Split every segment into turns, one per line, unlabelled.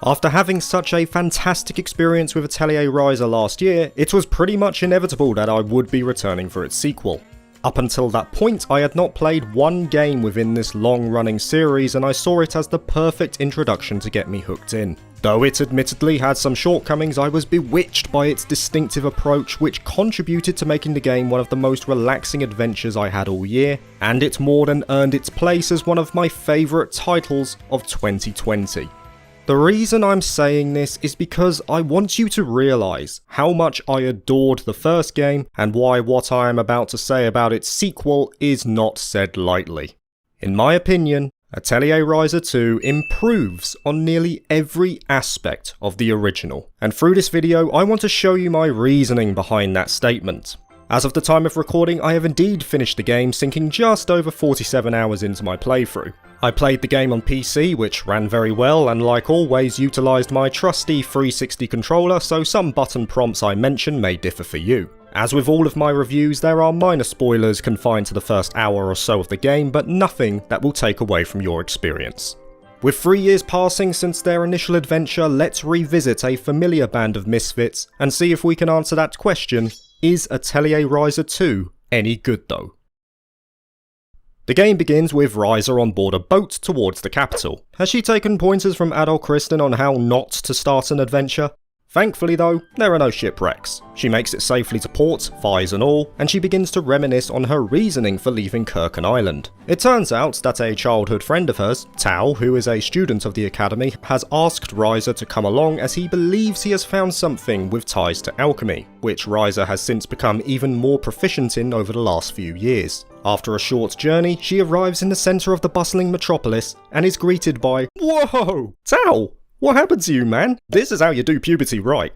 After having such a fantastic experience with Atelier Ryza last year, it was pretty much inevitable that I would be returning for its sequel. Up until that point, I had not played one game within this long-running series, and I saw it as the perfect introduction to get me hooked in. Though it admittedly had some shortcomings, I was bewitched by its distinctive approach, which contributed to making the game one of the most relaxing adventures I had all year, and it more than earned its place as one of my favourite titles of 2020. The reason I'm saying this is because I want you to realise how much I adored the first game and why what I am about to say about its sequel is not said lightly. In my opinion, Atelier Ryza 2 improves on nearly every aspect of the original, and through this video I want to show you my reasoning behind that statement. As of the time of recording, I have indeed finished the game, sinking just over 47 hours into my playthrough. I played the game on PC, which ran very well, and like always utilised my trusty 360 controller, so some button prompts I mention may differ for you. As with all of my reviews, there are minor spoilers confined to the first hour or so of the game, but nothing that will take away from your experience. With 3 years passing since their initial adventure, let's revisit a familiar band of misfits and see if we can answer that question: is Atelier Ryza 2 any good though? The game begins with Ryza on board a boat towards the capital. Has she taken pointers from adult Kristen on how not to start an adventure? Thankfully though, there are no shipwrecks. She makes it safely to port, fires and all, and she begins to reminisce on her reasoning for leaving Kirken Island. It turns out that a childhood friend of hers, Tao, who is a student of the academy, has asked Ryza to come along as he believes he has found something with ties to alchemy, which Ryza has since become even more proficient in over the last few years. After a short journey, she arrives in the centre of the bustling metropolis and is greeted by, "Whoa! Tao! What happened to you, man? This is how you do puberty right."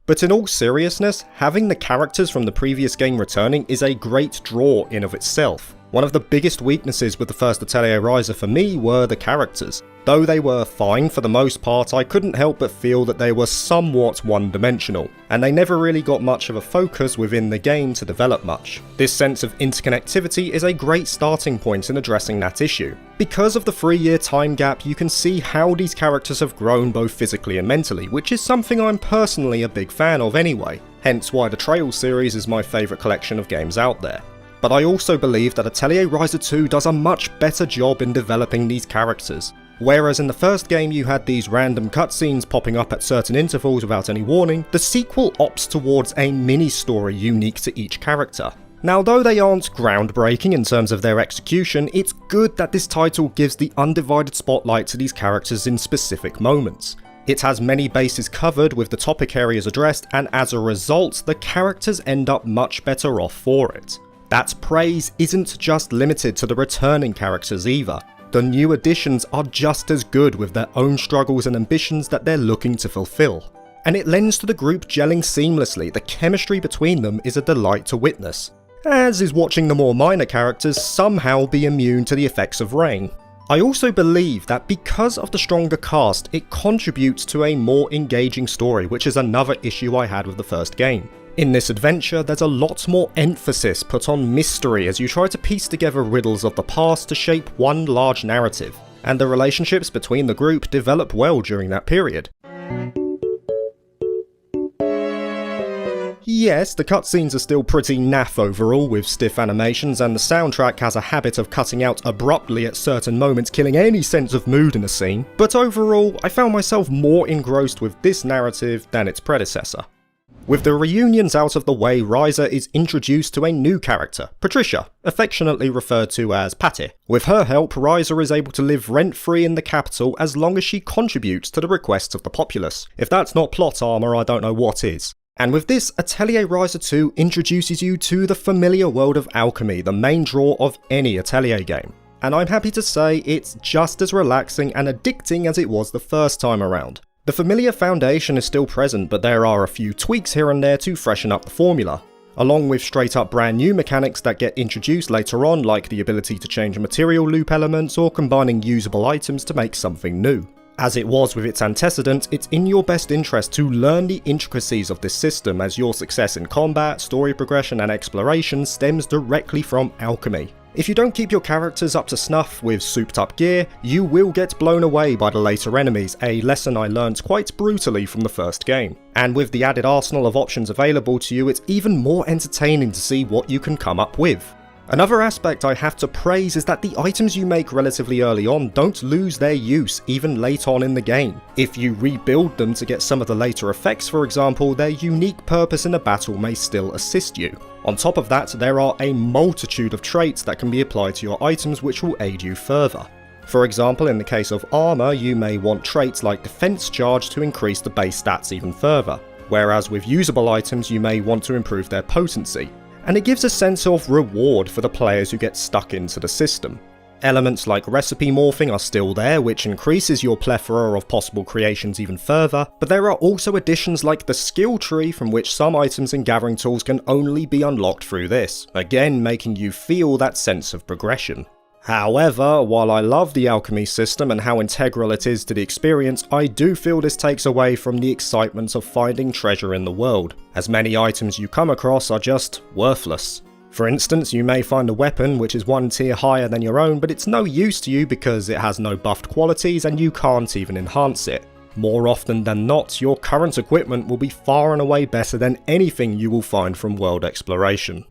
But in all seriousness, having the characters from the previous game returning is a great draw in of itself. One of the biggest weaknesses with the first Atelier Ryza for me were the characters. Though they were fine for the most part, I couldn't help but feel that they were somewhat one-dimensional, and they never really got much of a focus within the game to develop much. This sense of interconnectivity is a great starting point in addressing that issue. Because of the 3-year time gap, you can see how these characters have grown both physically and mentally, which is something I'm personally a big fan of anyway, hence why the Trails series is my favourite collection of games out there. But I also believe that Atelier Ryza 2 does a much better job in developing these characters. Whereas in the first game you had these random cutscenes popping up at certain intervals without any warning, the sequel opts towards a mini-story unique to each character. Now, though they aren't groundbreaking in terms of their execution, it's good that this title gives the undivided spotlight to these characters in specific moments. It has many bases covered with the topic areas addressed, and as a result, the characters end up much better off for it. That praise isn't just limited to the returning characters either. The new additions are just as good with their own struggles and ambitions that they're looking to fulfill. And it lends to the group gelling seamlessly. The chemistry between them is a delight to witness, as is watching the more minor characters somehow be immune to the effects of rain. I also believe that because of the stronger cast, it contributes to a more engaging story, which is another issue I had with the first game. In this adventure, there's a lot more emphasis put on mystery as you try to piece together riddles of the past to shape one large narrative, and the relationships between the group develop well during that period. Yes, the cutscenes are still pretty naff overall with stiff animations, and the soundtrack has a habit of cutting out abruptly at certain moments, killing any sense of mood in a scene, but overall, I found myself more engrossed with this narrative than its predecessor. With the reunions out of the way, Ryza is introduced to a new character, Patricia, affectionately referred to as Patty. With her help, Ryza is able to live rent-free in the capital as long as she contributes to the requests of the populace. If that's not plot armor, I don't know what is. And with this, Atelier Ryza 2 introduces you to the familiar world of alchemy, the main draw of any Atelier game. And I'm happy to say it's just as relaxing and addicting as it was the first time around. The familiar foundation is still present, but there are a few tweaks here and there to freshen up the formula, along with straight up brand new mechanics that get introduced later on, like the ability to change material loop elements or combining usable items to make something new. As it was with its antecedent, it's in your best interest to learn the intricacies of this system, as your success in combat, story progression and exploration stems directly from alchemy. If you don't keep your characters up to snuff with souped up gear, you will get blown away by the later enemies, a lesson I learned quite brutally from the first game. And with the added arsenal of options available to you, it's even more entertaining to see what you can come up with. Another aspect I have to praise is that the items you make relatively early on don't lose their use even late on in the game. If you rebuild them to get some of the later effects, for example, their unique purpose in a battle may still assist you. On top of that, there are a multitude of traits that can be applied to your items which will aid you further. For example, in the case of armor, you may want traits like defense charge to increase the base stats even further, whereas with usable items you may want to improve their potency. And it gives a sense of reward for the players who get stuck into the system. Elements like recipe morphing are still there, which increases your plethora of possible creations even further, but there are also additions like the skill tree, from which some items and gathering tools can only be unlocked through this, again making you feel that sense of progression. However, while I love the alchemy system and how integral it is to the experience, I do feel this takes away from the excitement of finding treasure in the world, as many items you come across are just worthless. For instance, you may find a weapon which is one tier higher than your own, but it's no use to you because it has no buffed qualities and you can't even enhance it. More often than not, your current equipment will be far and away better than anything you will find from world exploration.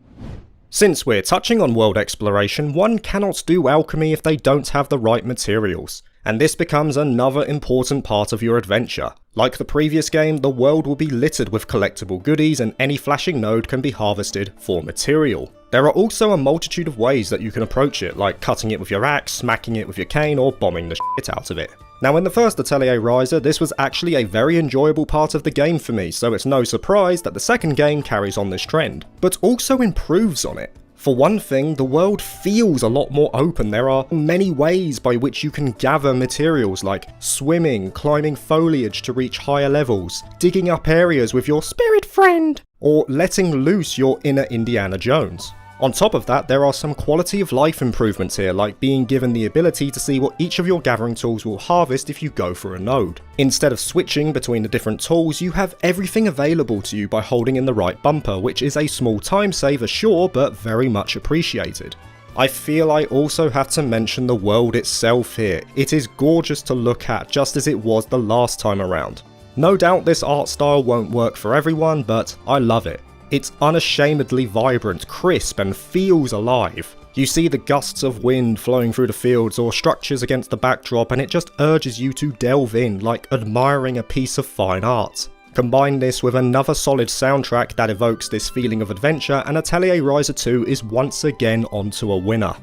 Since we're touching on world exploration, one cannot do alchemy if they don't have the right materials, and this becomes another important part of your adventure. Like the previous game, the world will be littered with collectible goodies and any flashing node can be harvested for material. There are also a multitude of ways that you can approach it, like cutting it with your axe, smacking it with your cane, or bombing the shit out of it. Now in the first Atelier Ryza, this was actually a very enjoyable part of the game for me, so it's no surprise that the second game carries on this trend, but also improves on it. For one thing, the world feels a lot more open. There are many ways by which you can gather materials like swimming, climbing foliage to reach higher levels, digging up areas with your spirit friend, or letting loose your inner Indiana Jones. On top of that, there are some quality of life improvements here, like being given the ability to see what each of your gathering tools will harvest if you go for a node. Instead of switching between the different tools, you have everything available to you by holding in the right bumper, which is a small time saver, sure, but very much appreciated. I feel I also have to mention the world itself here. It is gorgeous to look at, just as it was the last time around. No doubt this art style won't work for everyone, but I love it. It's unashamedly vibrant, crisp, and feels alive. You see the gusts of wind flowing through the fields or structures against the backdrop, and it just urges you to delve in, like admiring a piece of fine art. Combine this with another solid soundtrack that evokes this feeling of adventure, and Atelier Ryza 2 is once again onto a winner.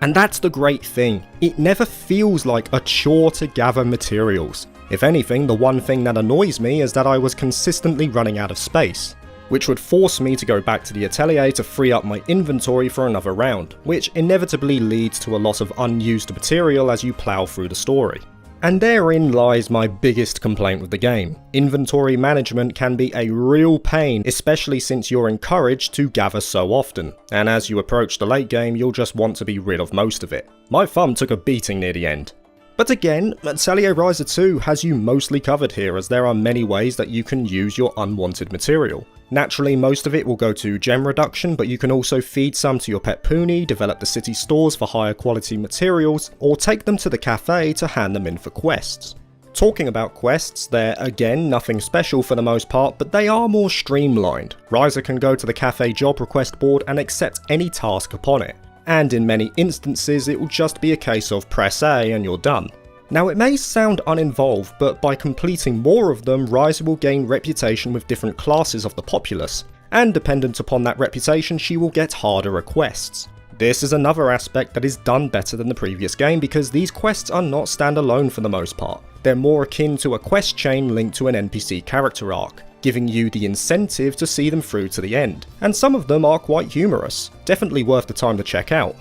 And that's the great thing, it never feels like a chore to gather materials. If anything, the one thing that annoys me is that I was consistently running out of space, which would force me to go back to the atelier to free up my inventory for another round, which inevitably leads to a lot of unused material as you plough through the story. And therein lies my biggest complaint with the game. Inventory management can be a real pain, especially since you're encouraged to gather so often, and as you approach the late game you'll just want to be rid of most of it. My thumb took a beating near the end. But again, Atelier Ryza 2 has you mostly covered here, as there are many ways that you can use your unwanted material. Naturally, most of it will go to gem reduction, but you can also feed some to your pet pony, develop the city stores for higher quality materials, or take them to the cafe to hand them in for quests. Talking about quests, they're again nothing special for the most part, but they are more streamlined. Ryza can go to the cafe job request board and accept any task upon it, and in many instances it will just be a case of press A and you're done. Now it may sound uninvolved, but by completing more of them, Ryza will gain reputation with different classes of the populace, and dependent upon that reputation she will get harder requests. This is another aspect that is done better than the previous game, because these quests are not standalone for the most part. They're more akin to a quest chain linked to an NPC character arc, giving you the incentive to see them through to the end, and some of them are quite humorous, definitely worth the time to check out.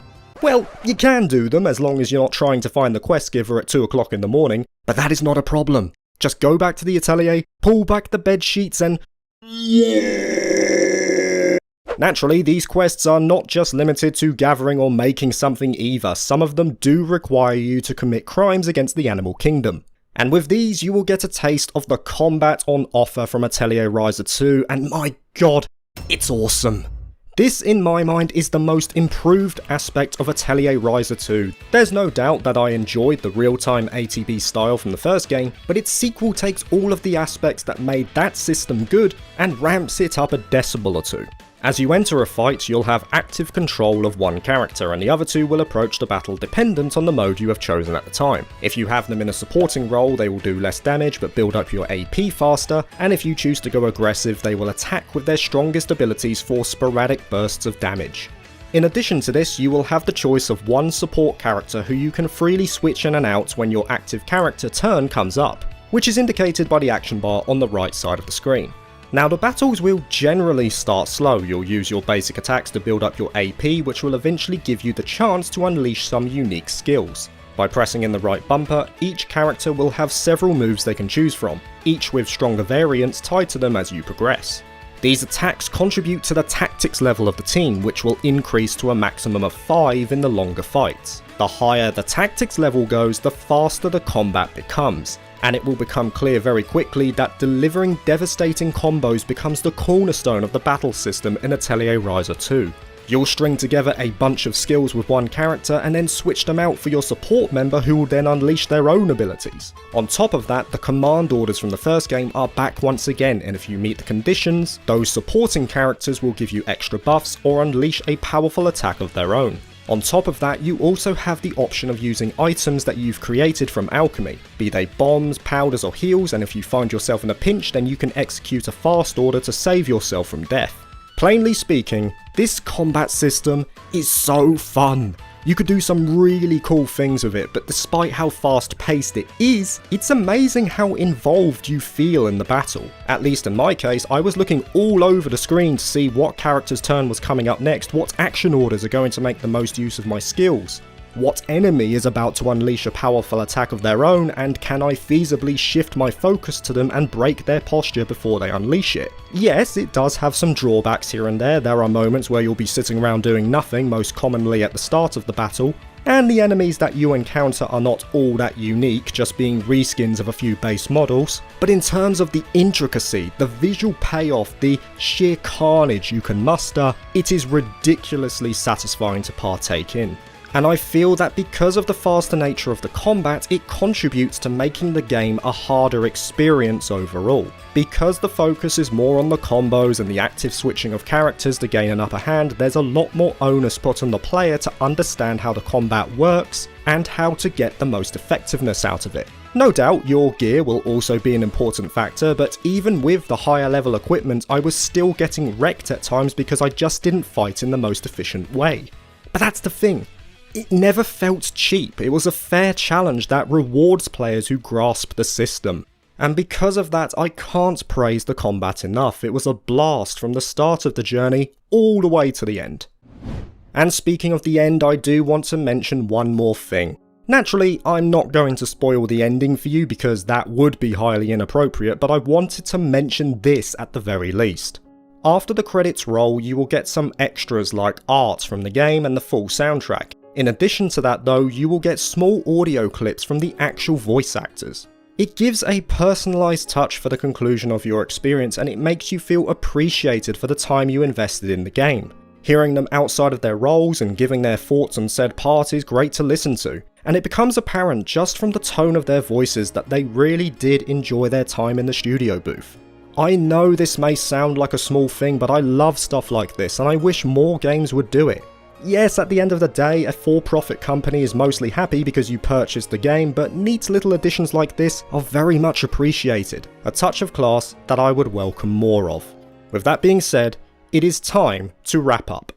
Well, you can do them as long as you're not trying to find the quest giver at 2 o'clock in the morning, but that is not a problem. Just go back to the atelier, pull back the bed sheets and... yeah! Naturally, these quests are not just limited to gathering or making something either. Some of them do require you to commit crimes against the animal kingdom. And with these, you will get a taste of the combat on offer from Atelier Ryza 2, and my god, it's awesome. This, in my mind, is the most improved aspect of Atelier Ryza 2. There's no doubt that I enjoyed the real-time ATB style from the first game, but its sequel takes all of the aspects that made that system good and ramps it up a decibel or two. As you enter a fight, you'll have active control of one character, and the other two will approach the battle dependent on the mode you have chosen at the time. If you have them in a supporting role, they will do less damage but build up your AP faster, and if you choose to go aggressive, they will attack with their strongest abilities for sporadic bursts of damage. In addition to this, you will have the choice of one support character who you can freely switch in and out when your active character turn comes up, which is indicated by the action bar on the right side of the screen. Now, the battles will generally start slow. You'll use your basic attacks to build up your AP, which will eventually give you the chance to unleash some unique skills. By pressing in the right bumper, each character will have several moves they can choose from, each with stronger variants tied to them as you progress. These attacks contribute to the tactics level of the team, which will increase to a maximum of 5 in the longer fights. The higher the tactics level goes, the faster the combat becomes, and it will become clear very quickly that delivering devastating combos becomes the cornerstone of the battle system in Atelier Ryza 2. You'll string together a bunch of skills with one character and then switch them out for your support member who will then unleash their own abilities. On top of that, the command orders from the first game are back once again, and if you meet the conditions, those supporting characters will give you extra buffs or unleash a powerful attack of their own. On top of that, you also have the option of using items that you've created from alchemy, be they bombs, powders or heals, and if you find yourself in a pinch, then you can execute a fast order to save yourself from death. Plainly speaking, this combat system is so fun. You could do some really cool things with it, but despite how fast paced it is, it's amazing how involved you feel in the battle. At least in my case, I was looking all over the screen to see what character's turn was coming up next, what action orders are going to make the most use of my skills, what enemy is about to unleash a powerful attack of their own, and can I feasibly shift my focus to them and break their posture before they unleash it. Yes, it does have some drawbacks here and there. There are moments where you'll be sitting around doing nothing, most commonly at the start of the battle, and the enemies that you encounter are not all that unique, just being reskins of a few base models. But in terms of the intricacy, the visual payoff, the sheer carnage you can muster, it is ridiculously satisfying to partake in. And I feel that because of the faster nature of the combat, it contributes to making the game a harder experience overall. Because the focus is more on the combos and the active switching of characters to gain an upper hand, there's a lot more onus put on the player to understand how the combat works and how to get the most effectiveness out of it. No doubt your gear will also be an important factor, but even with the higher level equipment, I was still getting wrecked at times because I just didn't fight in the most efficient way. But that's the thing. It never felt cheap. It was a fair challenge that rewards players who grasp the system. And because of that, I can't praise the combat enough. It was a blast from the start of the journey all the way to the end. And speaking of the end, I do want to mention one more thing. Naturally, I'm not going to spoil the ending for you because that would be highly inappropriate, but I wanted to mention this at the very least. After the credits roll, you will get some extras like art from the game and the full soundtrack. In addition to that though, you will get small audio clips from the actual voice actors. It gives a personalised touch for the conclusion of your experience, and it makes you feel appreciated for the time you invested in the game. Hearing them outside of their roles and giving their thoughts on said part is great to listen to, and it becomes apparent just from the tone of their voices that they really did enjoy their time in the studio booth. I know this may sound like a small thing, but I love stuff like this and I wish more games would do it. Yes, at the end of the day, a for-profit company is mostly happy because you purchased the game, but neat little additions like this are very much appreciated, a touch of class that I would welcome more of. With that being said, it is time to wrap up.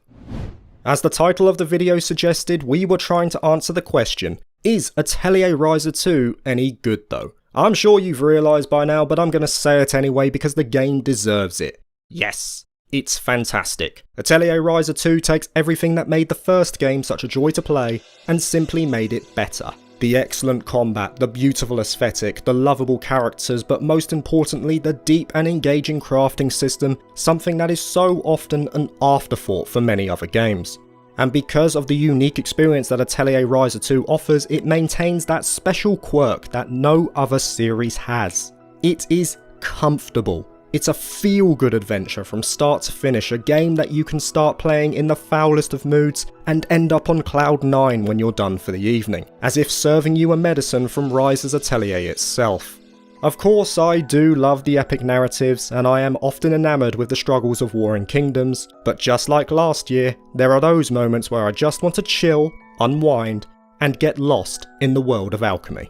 As the title of the video suggested, we were trying to answer the question, is Atelier Ryza 2 any good though? I'm sure you've realised by now, but I'm going to say it anyway because the game deserves it. Yes. It's fantastic. Atelier Ryza 2 takes everything that made the first game such a joy to play and simply made it better. The excellent combat, the beautiful aesthetic, the lovable characters, but most importantly the deep and engaging crafting system, something that is so often an afterthought for many other games. And because of the unique experience that Atelier Ryza 2 offers, it maintains that special quirk that no other series has. It is comfortable. It's a feel-good adventure from start to finish, a game that you can start playing in the foulest of moods and end up on cloud 9 when you're done for the evening, as if serving you a medicine from Ryza's Atelier itself. Of course, I do love the epic narratives, and I am often enamoured with the struggles of Warring Kingdoms, but just like last year, there are those moments where I just want to chill, unwind, and get lost in the world of alchemy.